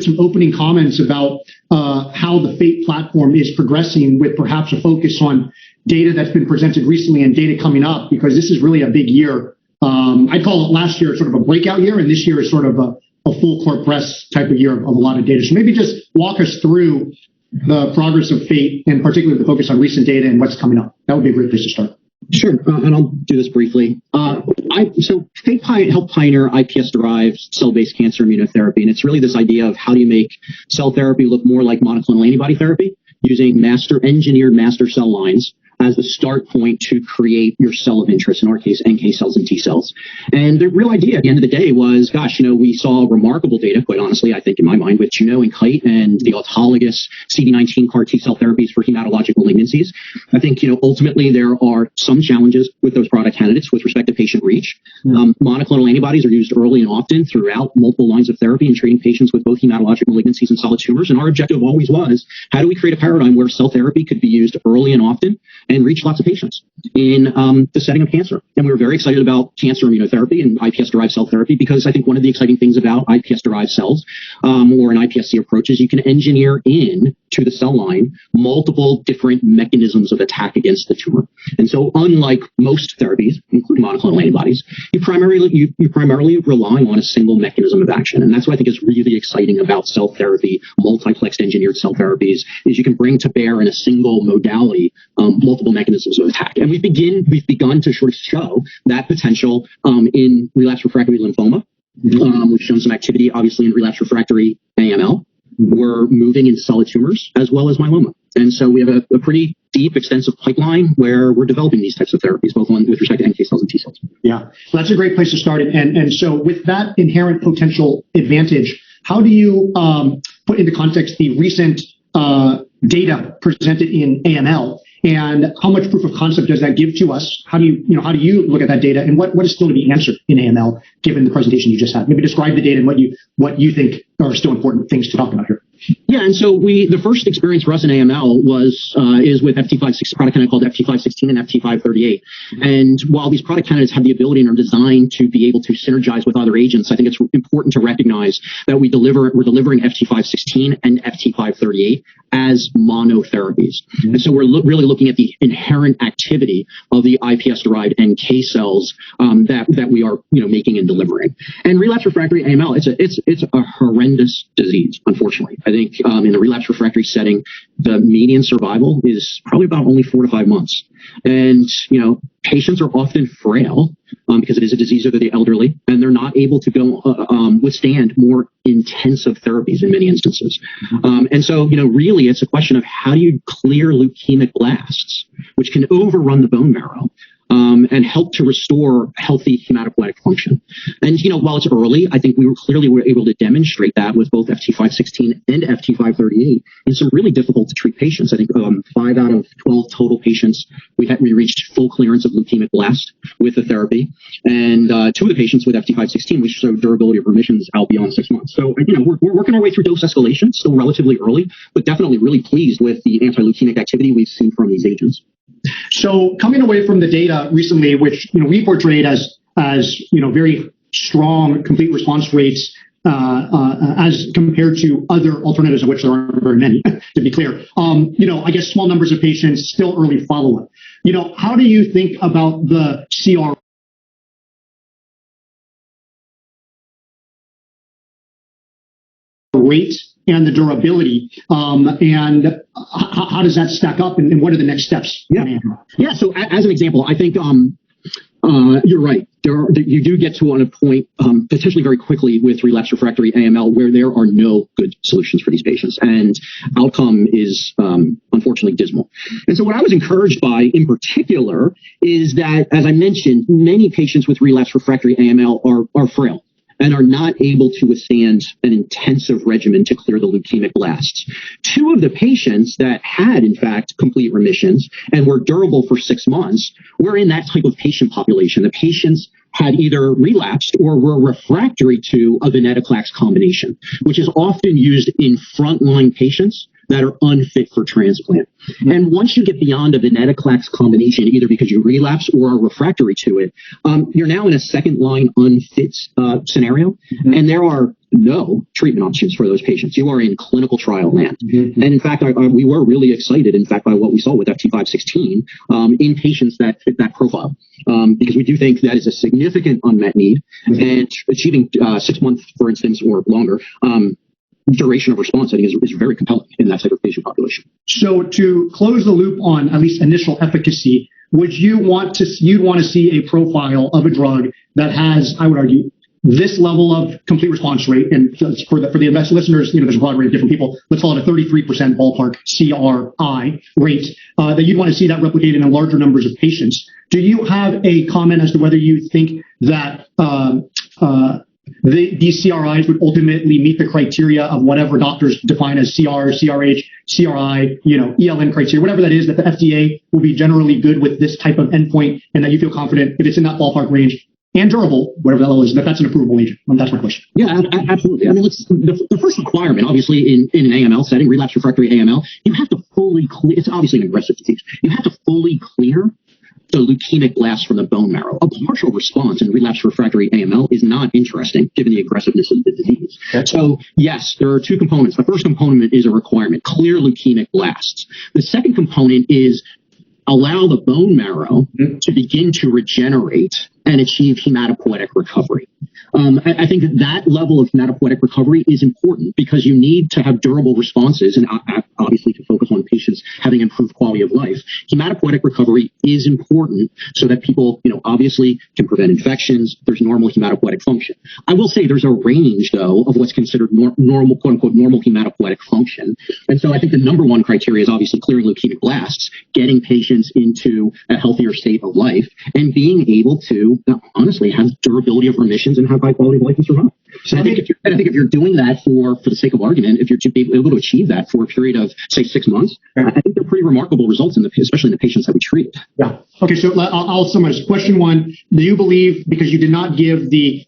some opening comments about how the Fate platform is progressing, with perhaps a focus on data that's been presented recently and data coming up, because this is really a big year. I'd call it last year sort of a breakout year, and this year is sort of a full court press type of year of a lot of data. So maybe just walk us through the progress of Fate, and particularly the focus on recent data and what's coming up. That would be a great place to start. Sure, and I'll do this briefly. So Fate helped pioneer iPS-derived cell-based cancer immunotherapy, and it's really this idea of how do you make cell therapy look more like monoclonal antibody therapy using engineered master cell lines as the start point to create your cell of interest, in our case, NK cells and T cells. And the real idea at the end of the day was, gosh, we saw remarkable data, quite honestly, I think in my mind, with in Kite and the autologous CD19 CAR T cell therapies for hematologic malignancies. I think, ultimately there are some challenges with those product candidates with respect to patient reach. Monoclonal antibodies are used early and often throughout multiple lines of therapy in treating patients with both hematologic malignancies and solid tumors. And our objective always was, how do we create a paradigm where cell therapy could be used early and often and reach lots of patients in the setting of cancer? And we were very excited about cancer immunotherapy and iPS-derived cell therapy, because I think one of the exciting things about iPS-derived cells or an iPSC approach is you can engineer in to the cell line multiple different mechanisms of attack against the tumor. And so unlike most therapies, including monoclonal antibodies, you primarily rely on a single mechanism of action. And that's what I think is really exciting about cell therapy, multiplexed engineered cell therapies, is you can bring to bear in a single modality multiple mechanisms of attack. And we've begun to sort of show that potential in relapsed refractory lymphoma. We've shown some activity, obviously, in relapsed refractory AML. We're moving into solid tumors as well as myeloma. And so we have a pretty deep, extensive pipeline where we're developing these types of therapies, both with respect to NK cells and T cells. Yeah, well, that's a great place to start. And so with that inherent potential advantage, how do you put into context the recent data presented in AML? And how much proof of concept does that give to us? How do you look at that data, and what is still to be answered in AML, given the presentation you just had? Maybe describe the data and what you think are still important things to talk about here. Yeah, and so the first experience for us in AML is with FT516, product candidate called FT516 and FT538. And while these product candidates have the ability and are designed to be able to synergize with other agents, I think it's important to recognize that we're delivering FT516 and FT538 as monotherapies. And so we're really looking at the inherent activity of the iPS-derived NK cells that we are making and delivering. And relapsed refractory AML, it's a horrendous disease, unfortunately. I think in the relapsed refractory setting, the median survival is probably about only 4 to 5 months. And, patients are often frail because it is a disease of the elderly, and they're not able to go withstand more intensive therapies in many instances. And so, really it's a question of how do you clear leukemic blasts, which can overrun the bone marrow, and help to restore healthy hematopoietic function. And, while it's early, I think we were able to demonstrate that with both FT516 and FT538 in some really difficult to treat patients. I think 5 out of 12 total patients, we reached full clearance of leukemic blast with the therapy. And 2 of the patients with FT516, we showed durability of remissions out beyond 6 months. So, we're working our way through dose escalation, still relatively early, but definitely really pleased with the anti-leukemic activity we've seen from these agents. So coming away from the data recently, which we portrayed as very strong complete response rates as compared to other alternatives, of which there aren't very many, to be clear. I guess small numbers of patients, still early follow-up. How do you think about the CR rate and the durability, and how does that stack up, and what are the next steps? Yeah. So as an example, I think you're right. You do get to a point potentially very quickly with relapsed refractory AML where there are no good solutions for these patients, and outcome is unfortunately dismal. And so what I was encouraged by in particular is that, as I mentioned, many patients with relapsed refractory AML are frail and are not able to withstand an intensive regimen to clear the leukemic blasts. 2 of the patients that had, in fact, complete remissions and were durable for 6 months were in that type of patient population. The patients had either relapsed or were refractory to a venetoclax combination, which is often used in frontline patients that are unfit for transplant. And once you get beyond a venetoclax combination, either because you relapse or are refractory to it, you're now in a second line unfit scenario, and there are no treatment options for those patients. You are in clinical trial land. And in fact, we were really excited, in fact, by what we saw with FT516 in patients that fit that profile, because we do think that is a significant unmet need, and achieving 6 months, for instance, or longer duration of response, I think, is very compelling in that type of patient population. So to close the loop on at least initial efficacy, would you want to see a profile of a drug that has, I would argue, this level of complete response rate, and for the investor listeners, there's a broad range of different people. Let's call it a 33% ballpark CRI rate, that you'd want to see that replicated in larger numbers of patients. Do you have a comment as to whether you think that these CRIs would ultimately meet the criteria of whatever doctors define as CR, CRH, CRI, ELN criteria, whatever that is, that the FDA will be generally good with this type of endpoint, and that you feel confident if it's in that ballpark range and durable, whatever that level is, that's an approvable agent? That's my question. Yeah, absolutely. I mean, the first requirement, obviously, in an AML setting, relapse refractory AML, you have to fully clear, it's obviously an aggressive disease, you have to fully clear the leukemic blasts from the bone marrow. A partial response in relapse refractory AML is not interesting, given the aggressiveness of the disease. Okay. So, yes, there are two components. The first component is a requirement, clear leukemic blasts. The second component is allow the bone marrow to begin to regenerate and achieve hematopoietic recovery. I think that level of hematopoietic recovery is important because you need to have durable responses, and obviously to focus on patients having improved quality of life. Hematopoietic recovery is important so that people, obviously can prevent infections. There's normal hematopoietic function. I will say there's a range, though, of what's considered normal, quote unquote, normal hematopoietic function. And so I think the number one criteria is obviously clearing leukemic blasts, getting patients into a healthier state of life, and being able to honestly have durability of remissions and have high quality of life and survival. So I think if you're doing that for the sake of argument, if you're able to achieve that for a period of, say, 6 months, I think they're pretty remarkable results, especially in the patients that we treat. Yeah. Okay. So I'll summarize. Question one: do you believe, because you did not give the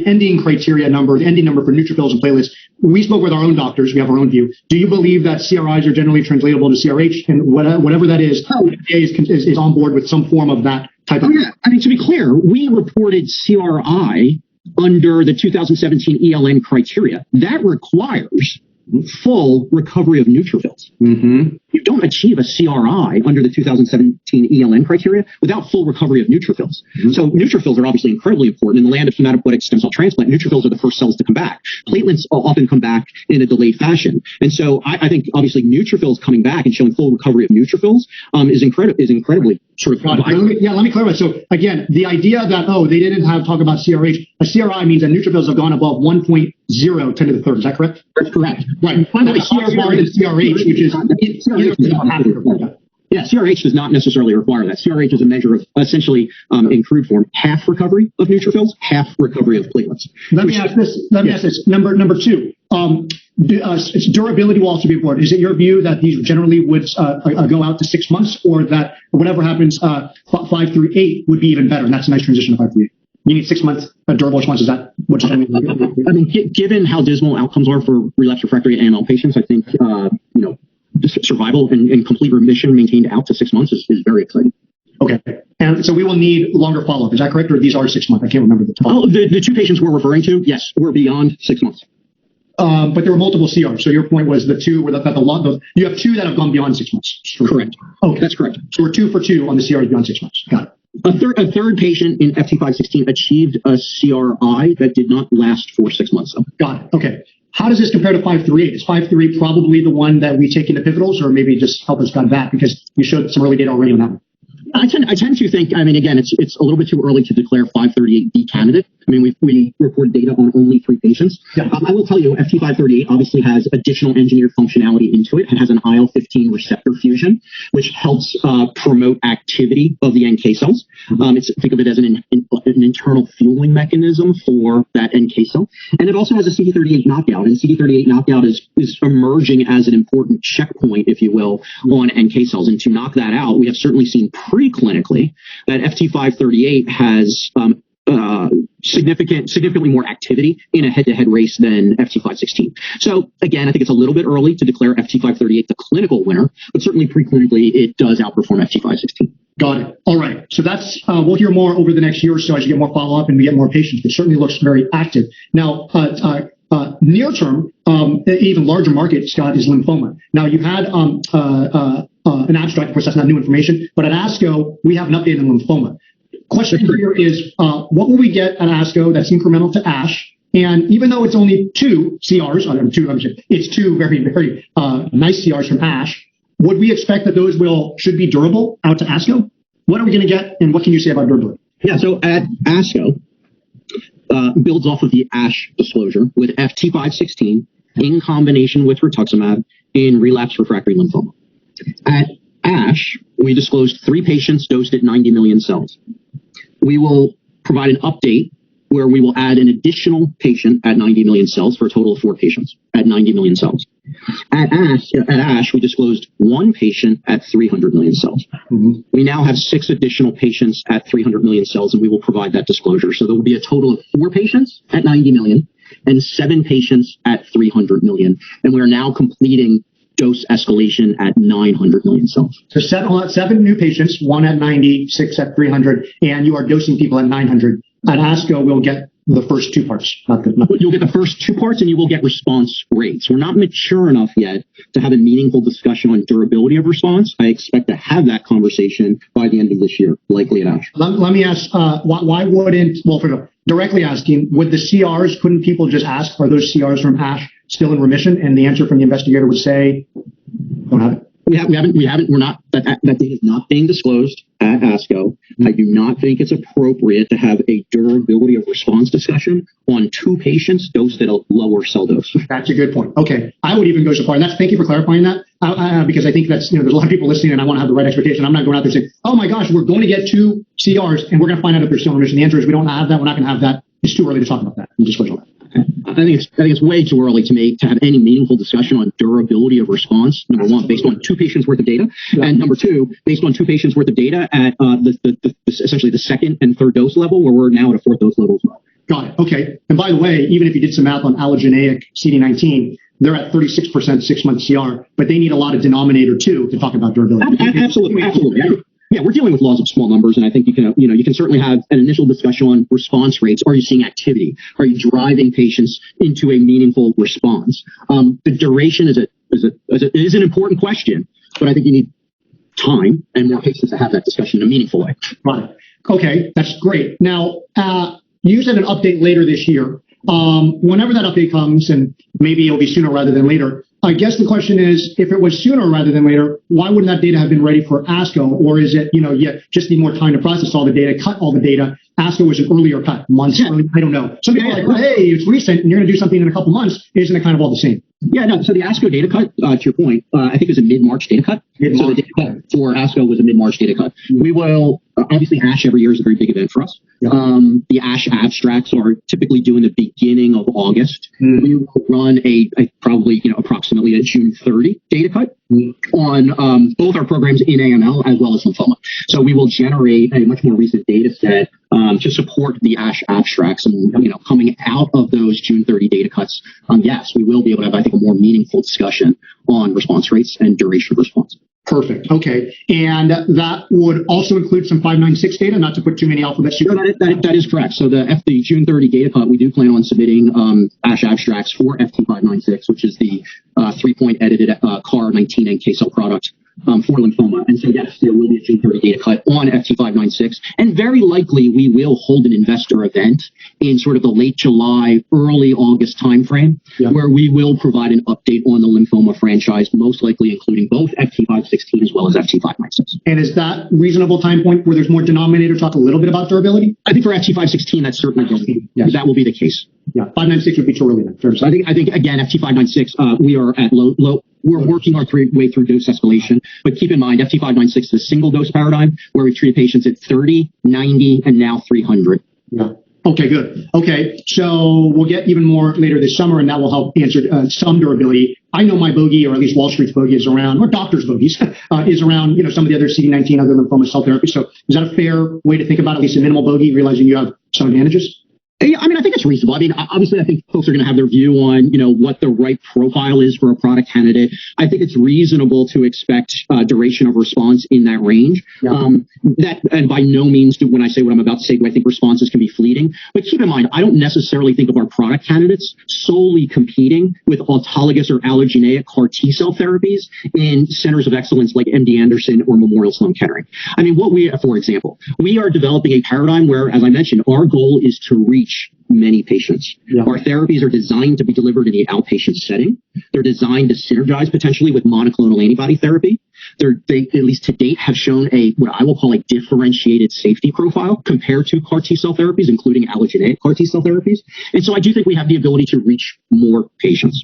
ending criteria number, the ending number for neutrophils and platelets, we spoke with our own doctors. We have our own view. Do you believe that CRIs are generally translatable to CRH, and whatever that is, the FDA is on board with some form of that type of? Yeah. I mean, to be clear, we reported CRI under the 2017 ELN criteria. That requires full recovery of neutrophils. You don't achieve a CRI under the 2017 ELN criteria without full recovery of neutrophils. So neutrophils are obviously incredibly important. In the land of hematopoietic stem cell transplant, neutrophils are the first cells to come back. Platelets often come back in a delayed fashion. And so I think obviously neutrophils coming back and showing full recovery of neutrophils is incredibly sort of. Let me clarify. So again, the idea that, they didn't talk about CRH, a CRI means that neutrophils have gone above 1.0 10 to the third. Is that correct? That's correct. Right. Finally, CRH, which is CRH does not necessarily require that. CRH is a measure of essentially, in crude form, half recovery of neutrophils, half recovery of platelets. Let me ask this. Number two. Durability will also be important. Is it your view that these generally would go out to 6 months, or that whatever happens 5 through 8 would be even better? And that's a nice transition to 5 through 8. You need 6 months durable response. Is that what you're saying? I mean, given how dismal outcomes are for relapse refractory AML patients, I think survival and complete remission maintained out to 6 months is very exciting. Okay. And so we will need longer follow-up. Is that correct? Or these are 6 months? I can't remember the time. The two patients we're referring to, yes, were beyond 6 months. But there were multiple CRs. So your point was the two were you have two that have gone beyond 6 months. Correct. Okay. That's correct. So we're 2 for 2 on the CRs beyond 6 months. Got it. A third patient in FT516 achieved a CRI that did not last for 6 months. So. Got it. Okay. How does this compare to 538? Is 538 probably the one that we take into pivotals, or maybe just help us guide that, because you showed some early data already on that one? I tend to think, I mean, again, it's a little bit too early to declare 538 the candidate. I mean, we report data on only 3 patients. Yeah. I will tell you, FT538 obviously has additional engineered functionality into it. It has an IL-15 receptor fusion, which helps promote activity of the NK cells. Think of it as an internal fueling mechanism for that NK cell. And it also has a CD38 knockout. And CD38 knockout is emerging as an important checkpoint, if you will, on NK cells. And to knock that out, we have certainly seen preclinically that FT538 has significantly more activity in a head-to-head race than FT516. So again, I think it's a little bit early to declare FT538 the clinical winner, but certainly preclinically it does outperform FT516. Got it. All right. So that's we'll hear more over the next year or so as you get more follow-up and we get more patients. It certainly looks very active. Now, near term, even larger market, Scott, is lymphoma. Now, you had an abstract. Of course, that's not new information, but at ASCO, we have an update on lymphoma. Question here is, what will we get at ASCO that's incremental to ASH? And even though it's only two CRs, it's two very, very nice CRs from ASH, would we expect that those should be durable out to ASCO? What are we going to get, and what can you say about durability? Yeah, so at ASCO, builds off of the ASH disclosure with FT516 in combination with rituximab in relapsed refractory lymphoma. At ASH, we disclosed 3 patients dosed at 90 million cells. We will provide an update where we will add an additional patient at 90 million cells for a total of 4 patients at 90 million cells. At ASH, we disclosed 1 patient at 300 million cells. Mm-hmm. We now have 6 additional patients at 300 million cells, and we will provide that disclosure. So there will be a total of 4 patients at 90 million and 7 patients at 300 million. And we are now completing dose escalation at 900 million cells. So 7 new patients, 1 at 90, 6 at 300, and you are dosing people at 900. At ASCO, we'll get the first 2 parts. You'll get the first 2 parts, and you will get response rates. We're not mature enough yet to have a meaningful discussion on durability of response. I expect to have that conversation by the end of this year, likely at ASH. Let me ask, why wouldn't, directly asking, would the CRs, couldn't people just ask, are those CRs from ASH still in remission? And the answer from the investigator would say, don't have it. That data is not being disclosed at ASCO. I do not think it's appropriate to have a durability of response discussion on 2 patients dosed at a lower cell dose. That's a good point. Okay. I would even go so far. And thank you for clarifying that, because I think that's, there's a lot of people listening and I want to have the right expectation. I'm not going out there saying, oh my gosh, we're going to get 2 CRs and we're going to find out if they're still in remission. The answer is we don't have that. We're not going to have that. It's too early to talk about that. I think it's way too early to have any meaningful discussion on durability of response. Number 1, based on 2 patients worth of data, and number 2, based on 2 patients worth of data at essentially the 2nd and 3rd dose level, where we're now at a 4th dose level as well. Got it. Okay. And by the way, even if you did some math on allogeneic CD19, they're at 36% 6-month CR, but they need a lot of denominator too to talk about durability. Absolutely. Yeah, we're dealing with laws of small numbers, and I think you can certainly have an initial discussion on response rates. Are you seeing activity? Are you driving patients into a meaningful response? The duration is an important question, but I think you need time and more patients to have that discussion in a meaningful way. Right. Okay, that's great. Now, you said an update later this year. Whenever that update comes, and maybe it'll be sooner rather than later, I guess the question is, if it was sooner rather than later, why wouldn't that data have been ready for ASCO? Or is it, just need more time to process all the data, cut all the data? ASCO was an earlier cut, months early. I don't know. Some people are like, well, hey, it's recent and you're going to do something in a couple months. Isn't it kind of all the same? Yeah, no. So the ASCO data cut, to your point, I think it was a mid-March data cut. So the data cut for ASCO was a mid-March data cut. We will, obviously ASH every year is a very big event for us. Yeah. The ASH abstracts are typically due in the beginning of August. We will run probably approximately a June 30 data cut on both our programs in AML as well as lymphoma. So we will generate a much more recent data set to support the ASH abstracts, and coming out of those June 30 data cuts, yes, we will be able to have, I think, a more meaningful discussion on response rates and duration of response. Perfect. Okay. And that would also include some 596 data, not to put too many alphabets here. That is correct. So the June 30 data cut, we do plan on submitting ASH abstracts for FT596, which is the 3-point edited CAR-19 NK cell product for lymphoma. And so, yes, there will be a June 30 data cut on FT596. And very likely we will hold an investor event in sort of the late July, early August timeframe, where we will provide an update on the lymphoma franchise, most likely including both FT516 as well as FT596. And is that reasonable time point where there's more denominator? Talk a little bit about durability? I think for FT516, that's certainly that will be the case. Yeah, 596 would be too early then. So I think again, FT596, we are at low. We're working our way through dose escalation, but keep in mind, FT596 is a single dose paradigm where we treated patients at 30, 90, and now 300. Yeah. Okay, good. Okay, so we'll get even more later this summer, and that will help answer some durability. I know my bogey, or at least Wall Street's bogey, is around, or doctors' bogeys, is around, some of the other CD19, other lymphoma cell therapy. So is that a fair way to think about at least a minimal bogey, realizing you have some advantages? Yeah, I mean, I think it's reasonable. I mean, obviously, I think folks are going to have their view on, what the right profile is for a product candidate. I think it's reasonable to expect duration of response in that range. Yeah. And by no means when I say what I'm about to say, do I think responses can be fleeting. But keep in mind, I don't necessarily think of our product candidates solely competing with autologous or allogeneic CAR T cell therapies in centers of excellence like MD Anderson or Memorial Sloan Kettering. I mean, for example, we are developing a paradigm where, as I mentioned, our goal is to reach many patients. Yeah. Our therapies are designed to be delivered in the outpatient setting. They're designed to synergize potentially with monoclonal antibody therapy. They, at least to date, have shown what I will call a differentiated safety profile compared to CAR T cell therapies, including allogeneic CAR T cell therapies. And so I do think we have the ability to reach more patients.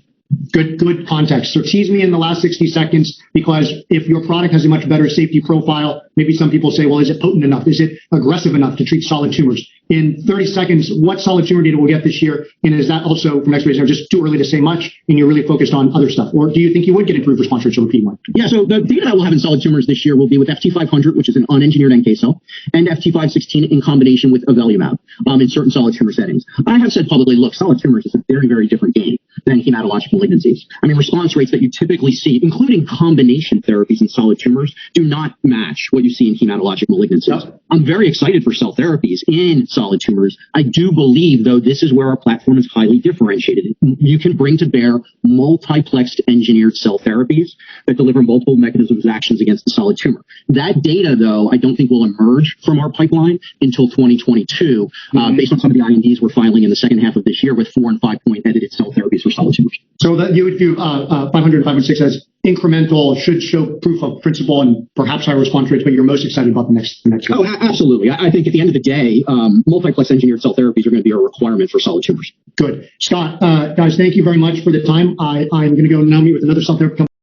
Good context. So tease me in the last 60 seconds, because if your product has a much better safety profile, maybe some people say, well, is it potent enough? Is it aggressive enough to treat solid tumors? In 30 seconds, what solid tumor data we'll get this year? And is that also, from X-rays, just too early to say much, and you're really focused on other stuff? Or do you think you would get improved response rates over PD-1? Yeah, so the data that we'll have in solid tumors this year will be with FT500, which is an unengineered NK cell, and FT516 in combination with avelumab in certain solid tumor settings. I have said publicly, look, solid tumors is a very, very different game than hematologic malignancies. I mean, response rates that you typically see, including combination therapies in solid tumors, do not match what you see in hematologic malignancies. Yep. I'm very excited for cell therapies in solid tumors. I do believe, though, this is where our platform is highly differentiated. You can bring to bear multiplexed engineered cell therapies that deliver multiple mechanisms of actions against the solid tumor. That data, though, I don't think will emerge from our pipeline until 2022, based on some of the INDs we're filing in the second half of this year with 4 and 5 point edited cell therapies for solid tumors. So that you would view 500 and 506 as incremental, should show proof of principle and perhaps high response rates, but you're most excited about the next year. Oh, absolutely. I think at the end of the day, multiplex engineered cell therapies are going to be a requirement for solid tumors. Good. Scott, guys, thank you very much for the time. I'm going to go now meet with another cell therapy company.